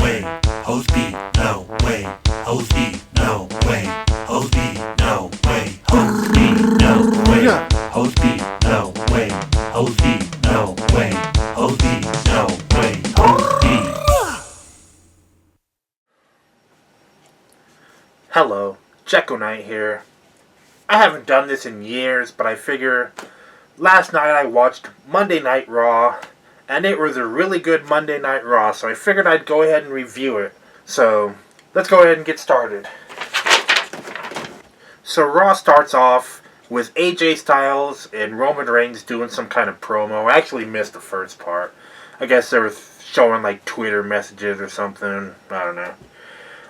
way. Hoes B, no way. Hoes B, no way. Hoes B, no way. Hoes B, no way. Hoes B, no way. Hoes B, no way. Hoes B, no way. Hoes B. Hello, Jericho Knight here. I haven't done this in years, but I figure last night I watched Monday Night Raw, and it was a really good Monday Night Raw, so I figured I'd go ahead and review it. So, let's go ahead and get started. So Raw starts off with AJ Styles and Roman Reigns doing some kind of promo. I actually missed the first part. I guess they were showing like Twitter messages or something. I don't know.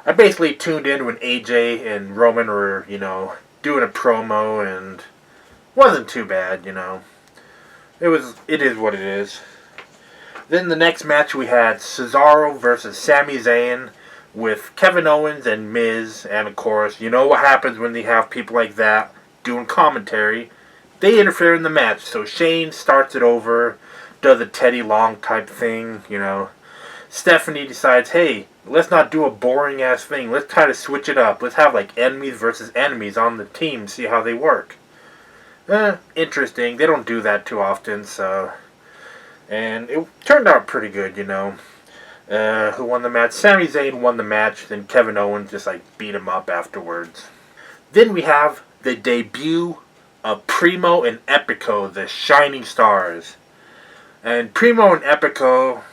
I basically tuned in when AJ and Roman were, doing a promo, and wasn't too bad, It is what it is. Then the next match we had Cesaro versus Sami Zayn with Kevin Owens and Miz, and of course, you know what happens when they have people like that doing commentary. They interfere in the match, so Shane starts it over, does a Teddy Long type thing, Stephanie decides, hey, let's not do a boring ass thing. Let's try to switch it up. Let's have like enemies versus enemies on the team. See how they work. Interesting. They don't do that too often, so. And it turned out pretty good, Who won the match? Sami Zayn won the match. Then Kevin Owens just beat him up afterwards. Then we have the debut of Primo and Epico, the Shining Stars. And Primo and Epico,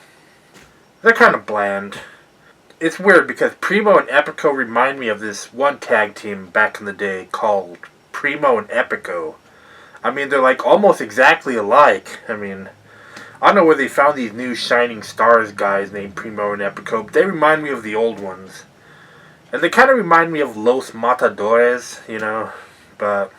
they're kind of bland. It's weird because Primo and Epico remind me of this one tag team back in the day called Primo and Epico. They're almost exactly alike. I don't know where they found these new Shining Stars guys named Primo and Epico, but they remind me of the old ones. And they kind of remind me of Los Matadores, but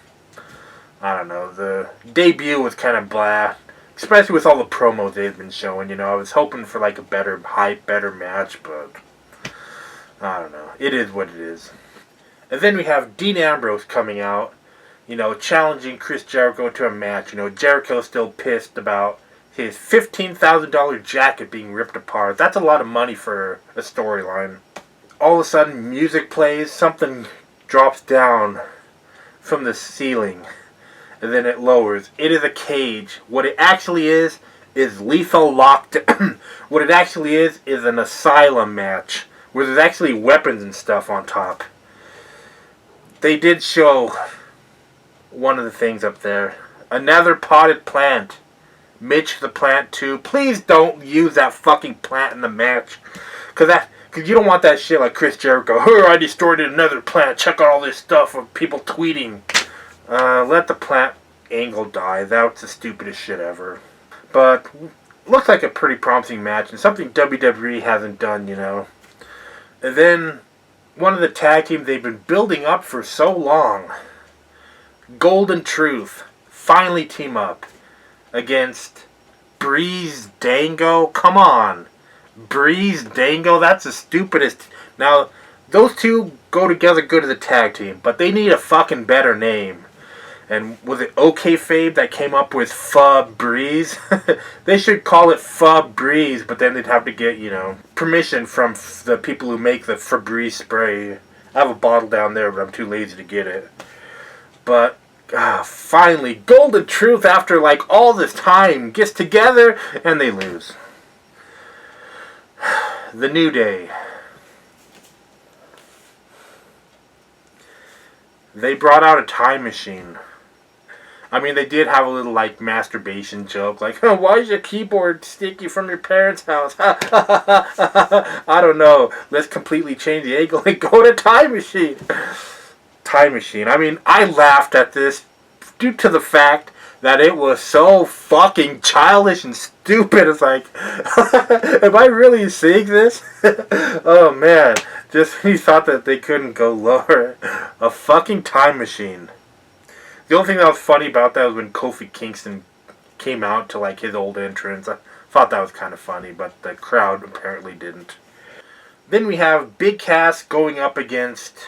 I don't know. The debut was kind of blah. Especially with all the promos they've been showing, I was hoping for a better hype, better match, but I don't know. It is what it is. And then we have Dean Ambrose coming out, challenging Chris Jericho to a match. Jericho's still pissed about his $15,000 jacket being ripped apart. That's a lot of money for a storyline. All of a sudden, music plays, something drops down from the ceiling. And then it lowers. It is a cage. What it actually is lethal locked. What it actually is an asylum match where there's actually weapons and stuff on top. They did show one of the things up there. Another potted plant. Mitch the Plant 2. Please don't use that fucking plant in the match. Because you don't want that shit like Chris Jericho. I destroyed another plant. Check out all this stuff of people tweeting. Let the plant angle die. That's the stupidest shit ever. But looks like a pretty promising match and something WWE hasn't done, And then one of the tag teams they've been building up for so long, Golden Truth, finally team up against Breezedango. Come on. Breezedango? That's the stupidest. Now, those two go together good as a tag team, but they need a fucking better name. And was it OK-Fabe that came up with Febreze? They should call it Febreze, but then they'd have to get, permission from the people who make the Febreze spray. I have a bottle down there, but I'm too lazy to get it. But, finally, Golden Truth, after all this time, gets together, and they lose. The New Day. They brought out a time machine. They did have a little, masturbation joke. Why is your keyboard sticky from your parents' house? I don't know. Let's completely change the angle and go to Time Machine. Time Machine. I laughed at this due to the fact that it was so fucking childish and stupid. It's am I really seeing this? Oh, man. Just he thought that they couldn't go lower. A fucking time machine. The only thing that was funny about that was when Kofi Kingston came out to his old entrance. I thought that was kind of funny, but the crowd apparently didn't. Then we have Big Cass going up against,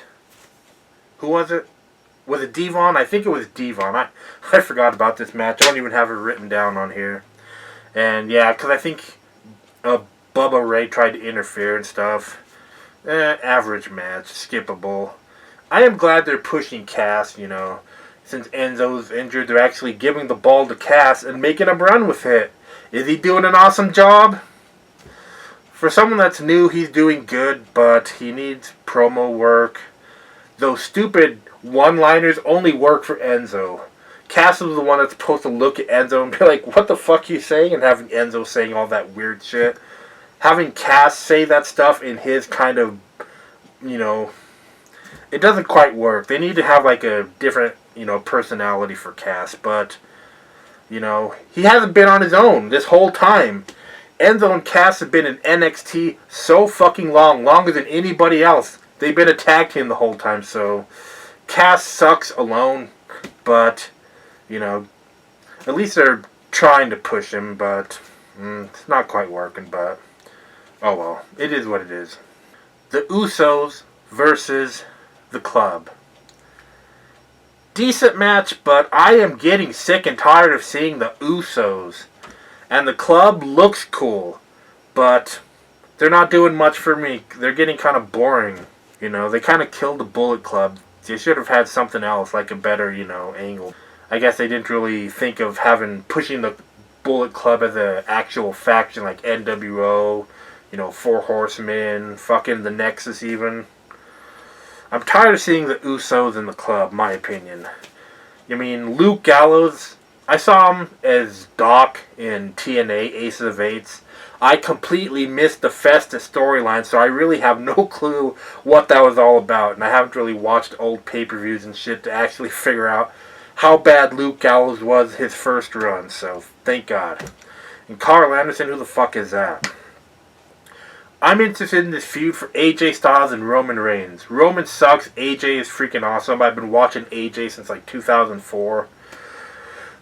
who was it? Was it Devon? I think it was Devon. I forgot about this match. I don't even have it written down on here. And yeah, because I think Bubba Ray tried to interfere and stuff. Average match, skippable. I am glad they're pushing Cass, you know. Since Enzo's injured, they're actually giving the ball to Cass and making him run with it. Is he doing an awesome job? For someone that's new, he's doing good, but he needs promo work. Those stupid one-liners only work for Enzo. Cass is the one that's supposed to look at Enzo and be like, what the fuck you saying? And having Enzo saying all that weird shit. Having Cass say that stuff in his kind of, you know, it doesn't quite work. They need to have like a different, you know, personality for Cass, but, you know, he hasn't been on his own this whole time. Enzo and Cass have been in NXT so fucking long, longer than anybody else. They've been a tag team the whole time, so Cass sucks alone, but, you know, at least they're trying to push him, but it's not quite working, but oh well, it is what it is. The Usos versus the Club. Decent match, but I am getting sick and tired of seeing the Usos. And the Club looks cool, but they're not doing much for me. They're getting kind of boring. You know, they kind of killed the Bullet Club. They should have had something else, like a better, you know, angle. I guess they didn't really think of pushing the Bullet Club as an actual faction like NWO, you know, Four Horsemen, fucking the Nexus even. I'm tired of seeing the Usos in the Club, my opinion. I mean, Luke Gallows, I saw him as Doc in TNA Aces of Eights. I completely missed the Festus storyline, so I really have no clue what that was all about. And I haven't really watched old pay-per-views and shit to actually figure out how bad Luke Gallows was his first run, so thank God. And Carl Anderson, who the fuck is that? I'm interested in this feud for AJ Styles and Roman Reigns. Roman sucks, AJ is freaking awesome. I've been watching AJ since like 2004.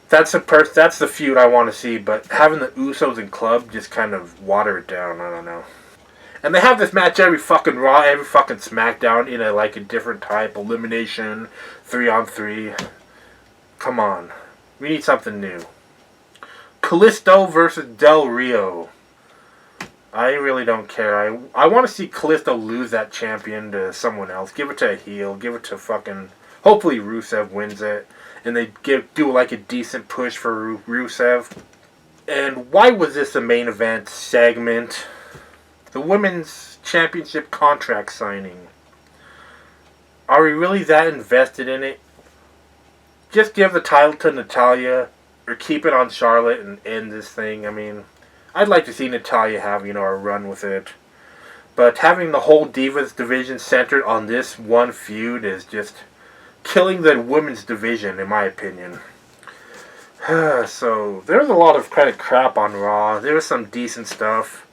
That's the feud I want to see, but having the Usos and Club just kind of water it down, I don't know. And they have this match every fucking Raw, every fucking SmackDown in a different type, elimination, 3-on-3. Come on. We need something new. Kalisto versus Del Rio. I really don't care. I want to see Kalisto lose that champion to someone else. Give it to a heel. Give it to fucking... Hopefully Rusev wins it. And they do a decent push for Rusev. And why was this a main event segment? The Women's Championship contract signing. Are we really that invested in it? Just give the title to Natalya. Or keep it on Charlotte and end this thing. I mean, I'd like to see Natalya have, a run with it. But having the whole Divas division centered on this one feud is just killing the women's division, in my opinion. So, there's a lot of kind of crap on Raw. There was some decent stuff.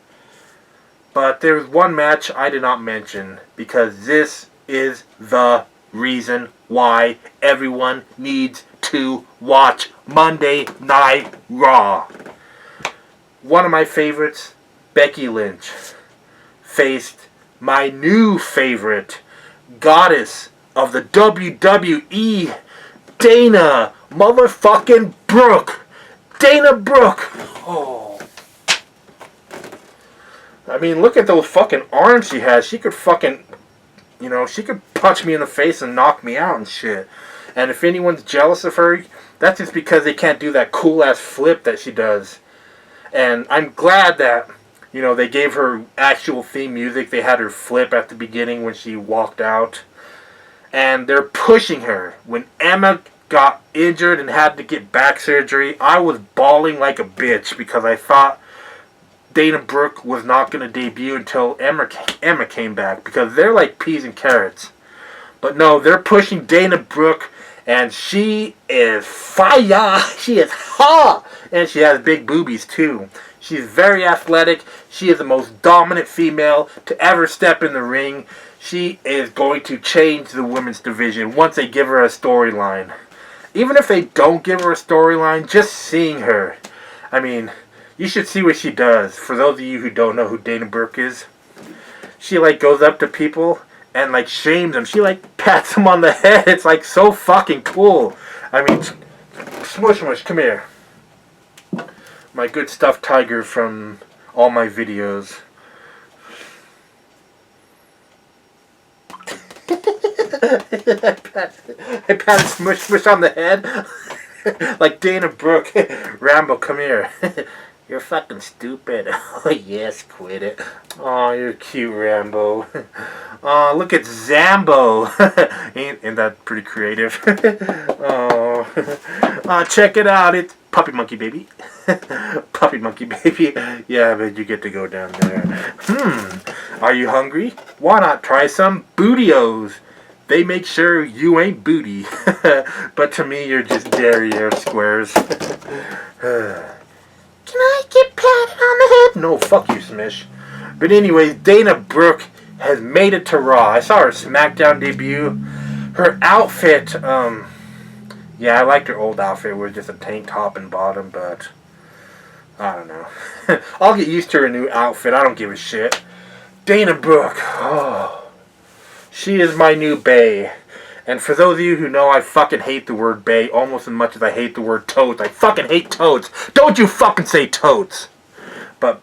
But there was one match I did not mention, because this is the reason why everyone needs to watch Monday Night Raw. One of my favorites, Becky Lynch, faced my new favorite, goddess of the WWE, Dana motherfucking Brooke. Dana Brooke. Oh. I mean, look at those fucking arms she has. She could fucking, she could punch me in the face and knock me out and shit. And if anyone's jealous of her, that's just because they can't do that cool-ass flip that she does. And I'm glad that, they gave her actual theme music. They had her flip at the beginning when she walked out. And they're pushing her. When Emma got injured and had to get back surgery, I was bawling like a bitch because I thought Dana Brooke was not going to debut until Emma came back, because they're like peas and carrots. But no, they're pushing Dana Brooke, and she is fire. She is hot. And she has big boobies too. She's very athletic. She is the most dominant female to ever step in the ring. She is going to change the women's division once they give her a storyline. Even if they don't give her a storyline, just seeing her. I mean, you should see what she does. For those of you who don't know who Dana Brooke is, she goes up to people and shames them. She pats them on the head. It's so fucking cool. I mean, Smush Smush, come here. My good stuffed tiger from all my videos. I pat Smush on the head. Like Dana Brooke. Rambo, come here. You're fucking stupid. Oh, yes, quit it. Oh, you're cute, Rambo. Oh, look at Zambo. Ain't that pretty creative? Oh, check it out. It's Puppy Monkey Baby. Puppy Monkey Baby. Yeah, but you get to go down there. Are you hungry? Why not try some Bootios? They make sure you ain't booty. But to me, you're just derriere squares. Can I get patted on the head? No, fuck you, Smish. But anyways, Dana Brooke has made it to Raw. I saw her SmackDown debut. Her outfit, yeah, I liked her old outfit. It was just a tank top and bottom, but I don't know. I'll get used to her new outfit. I don't give a shit. Dana Brooke, oh, she is my new bae. And for those of you who know, I fucking hate the word bae almost as much as I hate the word totes. I fucking hate totes. Don't you fucking say totes. But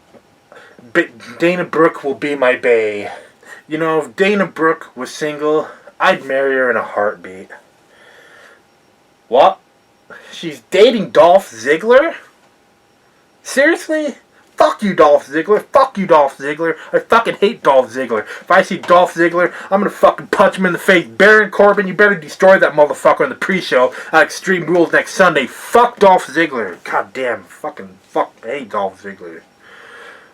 Dana Brooke will be my bae. You know, if Dana Brooke was single, I'd marry her in a heartbeat. What? She's dating Dolph Ziggler? Seriously? Fuck you, Dolph Ziggler. Fuck you, Dolph Ziggler. I fucking hate Dolph Ziggler. If I see Dolph Ziggler, I'm gonna fucking punch him in the face. Baron Corbin, you better destroy that motherfucker in the pre-show at Extreme Rules next Sunday. Fuck Dolph Ziggler. God damn. Fuck. I hate Dolph Ziggler.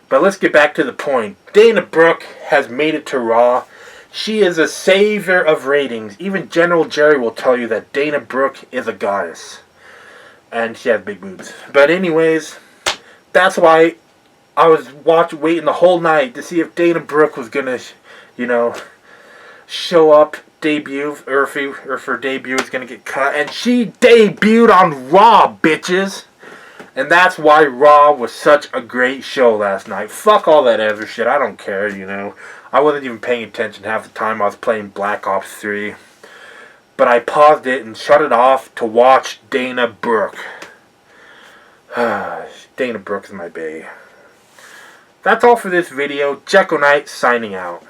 But let's get back to the point. Dana Brooke has made it to Raw. She is a savior of ratings. Even General Gerry will tell you that Dana Brooke is a goddess. And she has big boobs. But anyways, that's why I was waiting the whole night to see if Dana Brooke was gonna, show up, debut, or if her debut was gonna get cut. And she debuted on Raw, bitches! And that's why Raw was such a great show last night. Fuck all that other shit. I don't care, I wasn't even paying attention half the time. I was playing Black Ops 3. But I paused it and shut it off to watch Dana Brooke. Dana Brooke is my bae. That's all for this video. Jericho Knight signing out.